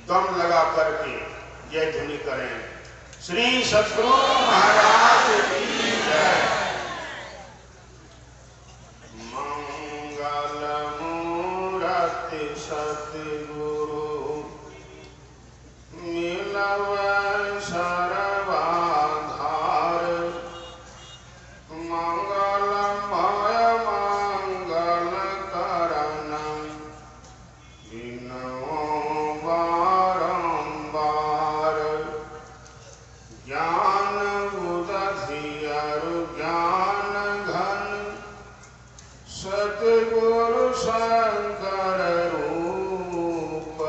दम लगा करके जय ध्वनि करें। श्री सद्गुरु महाराज की जय। मंगल मूर्ति सद्गुरु मिलव सर्वाधार। मंगलमय मंगल करण बिनओ बारंबार। ज्ञान उदधियर ज्ञान घन सद्गुरु शंकर रूप।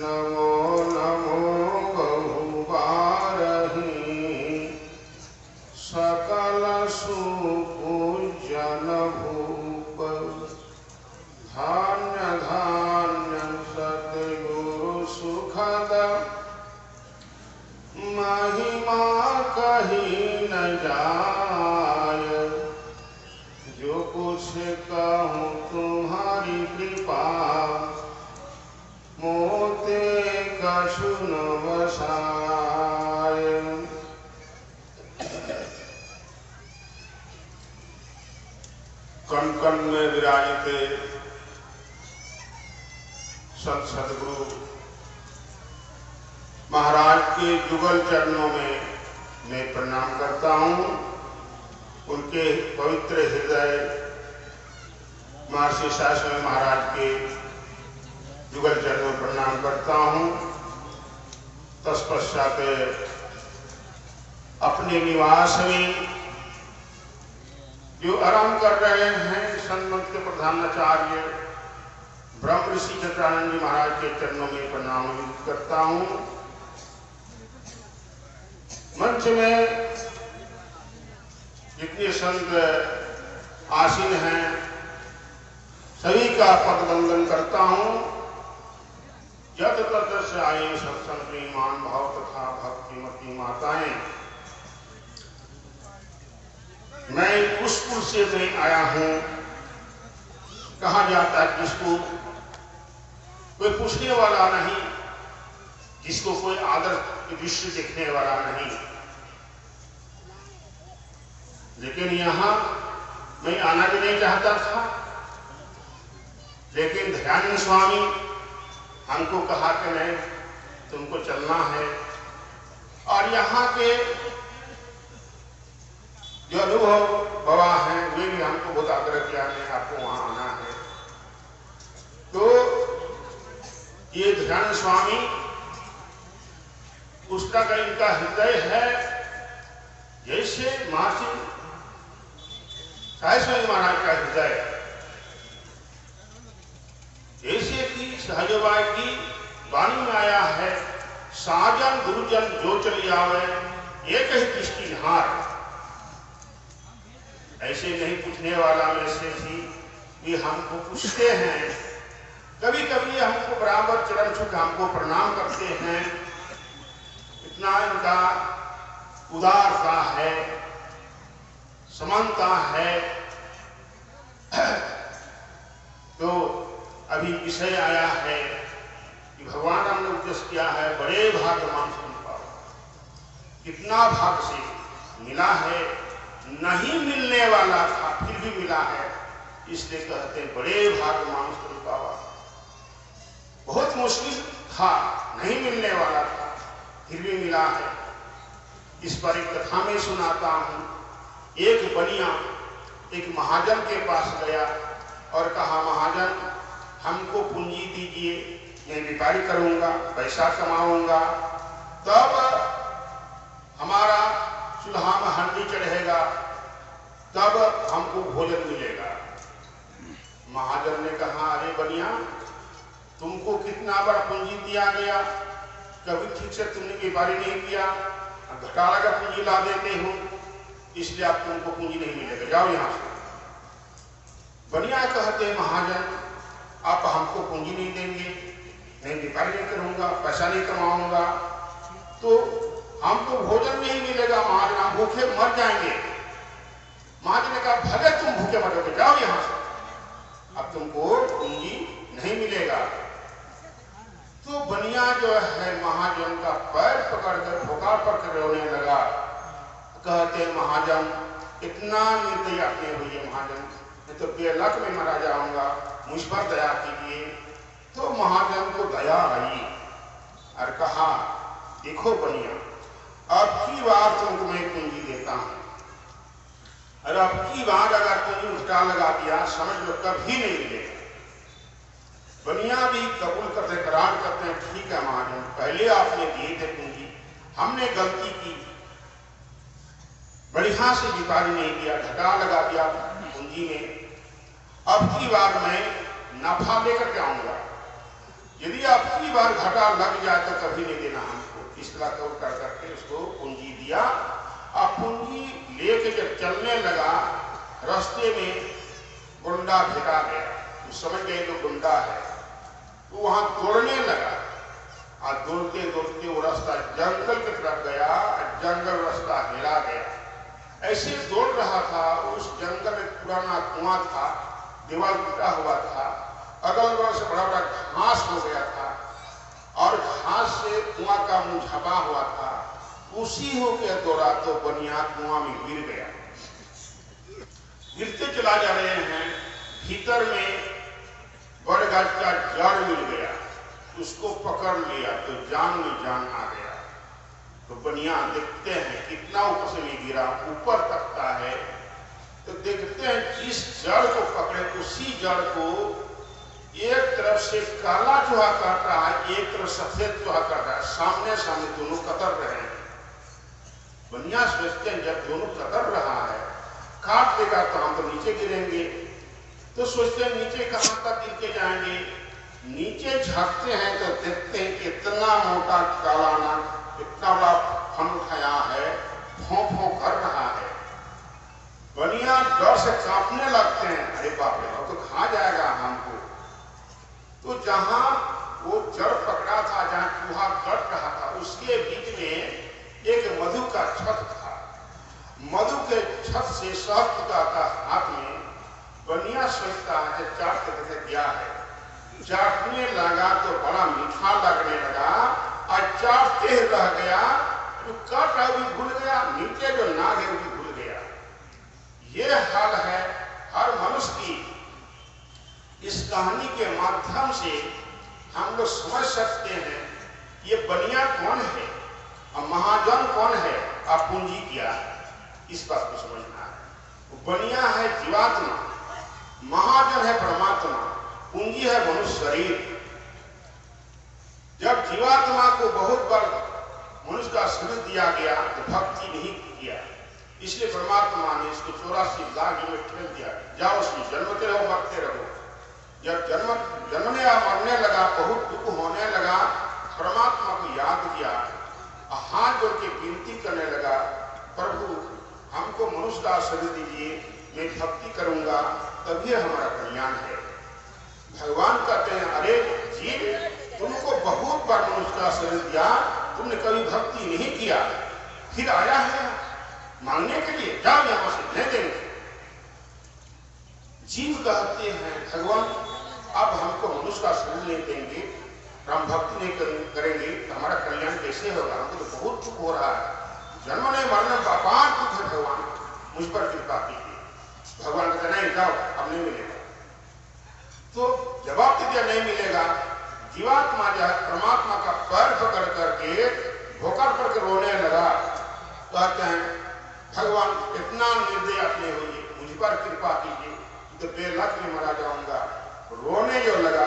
नमो नमो बहुबारहि सकल सुपूजन भूप। धान्य धान्य सद्गुरु सुखद महिमा कही न जाय। जो कुछ कहूँ तुम्हारी कृपा मोते कछु न बसाय। कण कण में विराजते संत सद्गुरु महाराज के जुगल चरणों में मैं प्रणाम करता हूँ। उनके पवित्र हृदय महर्षि शास्त्री महाराज के जुगल चरणों में प्रणाम करता हूँ। तत्पश्चात अपने निवास में जो आराम कर रहे हैं संत के प्रधानाचार्य ब्रह्म ऋषि चक्रानंद जी महाराज के चरणों में प्रणाम करता हूँ। मंच में जितने संत आसीन हैं सभी का पद वंदन करता हूँ। यत तत से आए सत्संग ईमान भाव तथा भक्तिमती माताएं। मैं पुष्पुर से मैं आया हूँ। कहा जाता है जिसको कोई पूछने वाला नहीं, जिसको कोई आदर की दृष्टि देखने वाला नहीं। लेकिन यहाँ मैं आना भी नहीं चाहता था, लेकिन दयानंद स्वामी हमको कहा कि नहीं तुमको चलना है। और यहाँ के जो अनुभव बाबा हैं वे भी हमको बहुत आग्रह किया नहीं आपको वहां आना है। तो ये दयानंद स्वामी उसका का इनका हृदय है जैसे महर्षि साईं महाराज का हृदय। जैसे कि सहजबाई की वाणी में आया है, साजन गुरुजन जो चली आवे एक ही दृष्टि हार। ऐसे नहीं पूछने वाला में से थी कि हमको पूछते हैं, कभी कभी हमको बराबर चरण छुक हमको प्रणाम करते हैं। इतना इनका उदारता है, समानता है। तो अभी विषय आया है कि भगवान राम ने उपदेश किया है बड़े भाग्यवान सुन पाओ। कितना भाग्य से मिला है, नहीं मिलने वाला था फिर भी मिला है, इसलिए कहते हैं बड़े भाग्यवान सुन पावा। बहुत मुश्किल था, नहीं मिलने वाला था, फिर भी मिला है। इस पर एक कथा में सुनाता हूँ। एक बनिया एक महाजन के पास गया और कहा, महाजन हमको पूंजी दीजिए, मैं व्यापारी करूंगा, पैसा कमाऊंगा, तब हमारा चूल्हा में हंडी चढ़ेगा, तब हमको भोजन मिलेगा। महाजन ने कहा, अरे बनिया तुमको कितना बड़ा पूंजी दिया गया, कभी ठीक से तुमने व्यापारी नहीं किया, घटाला का पूंजी ला देते हो, इसलिए आप तुमको पूंजी नहीं मिलेगा, जाओ यहां से। बनिया कहते महाजन आप हमको पूंजी नहीं देंगे, मैं व्यापारी नहीं करूंगा, पैसा नहीं कमाऊंगा, तो हमको भोजन नहीं मिलेगा महाजन, हम भूखे मर जाएंगे। महाजन ने कहा, भले तुम भूखे मरोगे, जाओ यहां से, अब तुमको पूंजी नहीं मिलेगा। तो बनिया जो है महाजन का पैर पकड़कर पुकार पर रोने लगा। कहते महाजन इतना निर्दयी आपने हुई है महाजन, मैं तो बेलक में मारा जाऊंगा, मुझ पर दया कीजिए। तो महाजन को दया आई और कहा देखो बनिया, अब की बार तुमको मैं पूंजी देता हूं, और अब की बार अगर तुमने घटा लगा दिया समझ लो कभी नहीं मिलेगा। बनिया भी कबूल करते करार करते हैं, ठीक है महाजन, पहले आपने दिए थे पूंजी, हमने गलती की, बढ़िया से जिकारी नहीं किया, घटा लगा दिया पूंजी में, अब की बार मैं नफा लेकर के आऊंगा, यदि अब की बार घटा लग जाए तो कभी नहीं देना हमको। इस तरह कर करके उसको पूंजी दिया। अब पूंजी लेके जब चलने लगा, रास्ते में गुंडा भेटा गया, तो समझ गए तो गुंडा है, तो वहां दौड़ने लगा, और दौड़ते दौड़ते वो रास्ता जंगल की तरफ गया, जंगल रास्ता हिला गया। ऐसे दौड़ रहा था, उस जंगल में पुराना कुआं था, दीवार टूटा हुआ था, अगल बगल से बड़ा बड़ा घास हो गया था, और घास से कुआं का मुंह छपा हुआ था, उसी हो गया दौड़ा तो बनिया कुआं में गिर गया। गिरते चला जा रहे हैं, भीतर में बरगद का जड़ मिल गया, उसको पकड़ लिया तो जान में जान आ गया। तो बनिया देखते हैं कितना ऊपर से नहीं गिरा, ऊपर तकता है तो देखते हैं जिस जड़ को पकड़े उसी जड़ को एक तरफ से काला चूहा काट रहा है, एक तरफ सफेद चूहा काट रहा है, सामने सामने दोनों कतर रहे हैं। बनिया सोचते हैं जब दोनों कतर रहा है, काट देगा तो हम तो नीचे गिरेंगे, तो सोचते हैं नीचे कहां तक गिर के जाएंगे। नीचे झांकते हैं तो देखते हैं कि इतना मोटा काला नाग, इतना बड़ा फन उठाया है, भौं भौं कर रहा है। बनिया डर से कांपने लगते हैं, अरे बाप रे बाप, तो खा जाएगा हमको। तो जहां वो जड़ पकड़ा था, जहां चूहा कट रहा था, उसके बीच में एक मधु का छत था। मधु के छत से शहद चुकाता हाथ में, बनिया सोचता है कि चाटते कैसे गया है, चाटने लगा तो बड़ा मीठा लगने लगा, और चाटते रह गया, जो काट रहा भी भूल गया, नीचे जो नाग है वो भी भूल गया। ये हाल है हर मनुष्य की। इस कहानी के माध्यम से हम लोग समझ सकते हैं ये बनिया कौन है और महाजन कौन है और पूंजी क्या है, इस बात को समझना है। बनिया है जीवात्मा, महाजन है परमात्मा, पूंजी है मनुष्य शरीर। जब जीवात्मा को बहुत बार मनुष्य का शरीर दिया गया तो भक्ति नहीं किया, इसलिए परमात्मा ने इसको 84 लाख में ठेल दिया, जाओ उसमें जन्मते रहो मरते रहो। जब जन्मने या मरने लगा, बहुत दुख होने लगा, परमात्मा को याद किया, हाथ जोड़ के विनती करने लगा, प्रभु हमको मनुष्य का शरीर दीजिए, मैं भक्ति करूंगा तभी हमारा कल्याण है। भगवान कहते हैं अरे जीव, तुमको बहुत बार मनुष्य का शरीर दिया, तुमने कभी भक्ति नहीं किया, फिर आया है मांगने के लिए, जाओ यहां से, नहीं देंगे। जीव कहते हैं भगवान अब हमको मनुष्य का शरीर नहीं देंगे, हम भक्ति नहीं करेंगे तो हमारा कल्याण कैसे होगा, हमको तो बहुत दुख हो रहा है, जन्म नहीं मरना अपार दुख है, भगवान मुझ पर कृपा कीजिए। भगवान कहते नहीं जाओ अब नहीं मिलेगा। तो जवाब दे दिया नहीं मिलेगा। जीवात्मा जो है परमात्मा का पैर पकड़ करके भोकर पड़ के रोने लगा, कहते हैं भगवान इतना निर्दय अपने हुई, मुझ पर कृपा कीजिए, तो बेलक में मारा जाऊंगा। रोने जो लगा,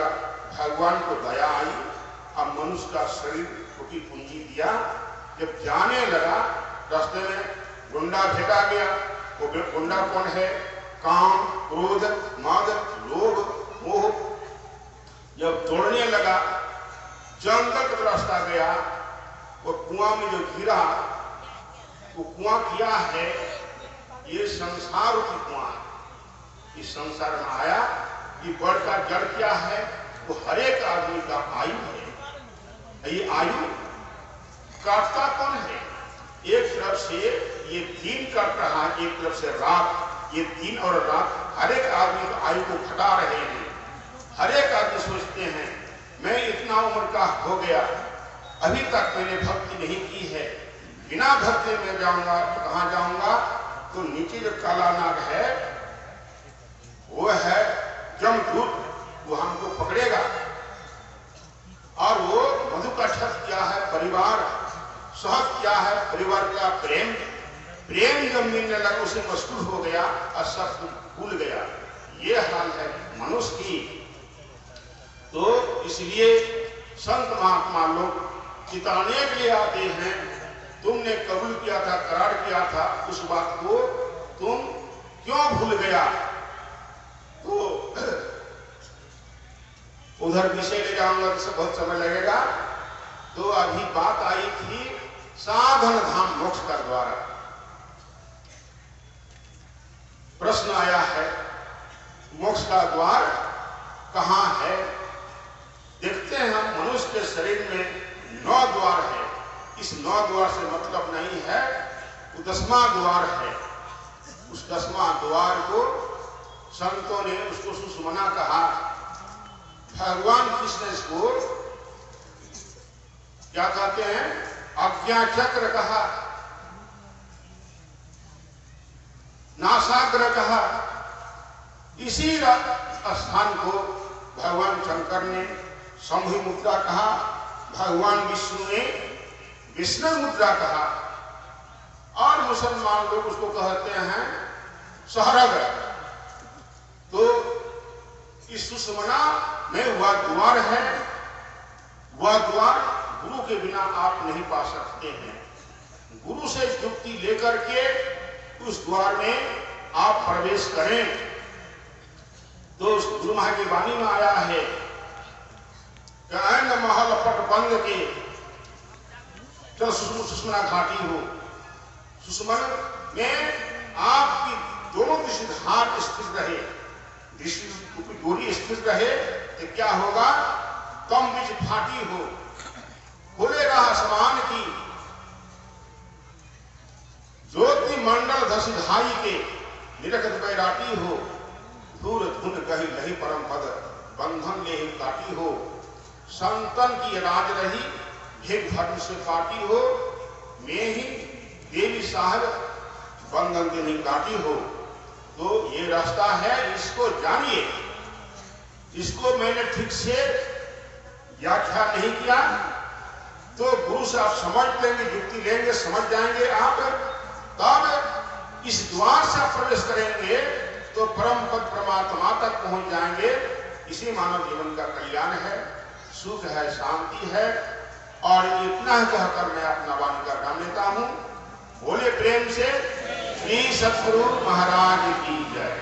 भगवान को दया आई, अब मनुष्य का शरीर की पूंजी दिया। जब जाने लगा रास्ते में गुंडा भेटा गया। वो गुंडा कौन है? काम, क्रोध, मद, लोभ, मोह। जब दौड़ने लगा, जंगल का रास्ता गया, वो कुआं में जो गिरा, वो कुआं क्या है? ये संसार की कुआं है। इस संसार में आया, ये बड़ का जड़ क्या है? वो हर एक आदमी का आयु है। ये आयु काटता कौन है? एक तरफ से ये दिन कट रहा है, एक तरफ से रात। ये दिन और रात हर एक आदमी का आयु को घटा रहे हैं। हर एक आदमी सोचते हैं मैं इतना उम्र का हो गया, अभी तक मैंने भक्ति नहीं की है, बिना भक्ति में जाऊंगा तो कहां जाऊंगा? तो नीचे जो काला नाग है वो है जमदूत, वो हमको पकड़ेगा। और वो मधु का छत क्या है? परिवार। सहज क्या है? परिवार का प्रेम। प्रेम जब मिलने लगा उसे मशगूल हो गया और सब भूल गया। ये हाल है मनुष्य की। तो इसलिए संत महात्मा लोग चिताने के लिए आते हैं। तुमने कबूल किया था, करार किया था, उस बात को तुम क्यों भूल गया? तो उधर विषय ले जाऊंगा तो बहुत समय लगेगा। तो अभी बात आई थी साधन धाम मोक्ष का द्वार। प्रश्न आया है मोक्ष का द्वार कहां है? देखते हैं हम, मनुष्य के शरीर में 9 द्वार है। इस 9 द्वार से मतलब नहीं है, वो 10वां द्वार है। उस 10वां द्वार को संतों ने उसको सुषुम्ना कहा। भगवान कृष्ण इसको क्या कहते हैं? अज्ञा चक्र कहा, नासाग्र कहा। इसी स्थान को भगवान शंकर ने शंभु मुद्रा कहा, भगवान विष्णु ने विष्णु मुद्रा कहा, और मुसलमान लोग उसको कहते हैं सहरग। तो इस सुषुम्ना में वह द्वार है। वह द्वार गुरु के बिना आप नहीं पा सकते हैं। गुरु से युक्ति लेकर के उस द्वार में आप प्रवेश करें। तो उस गुरु महा की वाणी में आया है कि ऐन महल पट बंद के चल सुषुम्ना घाटी हो। सुषुम्ना में आपकी दोनों दृष्टिधार स्थित रहे, दृष्टि डोरी स्थित रहे, तो क्या होगा? कम बीच फाटी हो, खुले रहा समान की, ज्योति मंडल धसी धाई के निरखत बैराटी हो, दूर धुन कही नहीं परम पद बंधन ले ही काटी हो, संतन की राज रही भेद धर्म से काटी हो, मैं ही देवी साहब बंधन के नहीं काटी हो। तो ये रास्ता है, इसको जानिए। इसको मैंने ठीक से व्याख्या नहीं किया, तो गुरु से आप समझ लेंगे, युक्ति लेंगे, समझ जाएंगे आप, तब इस द्वार से आप प्रवेश करेंगे तो परम पद परमात्मा तक पहुंच जाएंगे। इसी मानव जीवन का कल्याण है, सुख है, शांति है। और इतना कहकर मैं अपना वाणी का नाम लेता हूं। बोले प्रेम से श्री सतगुरु महाराज की जय।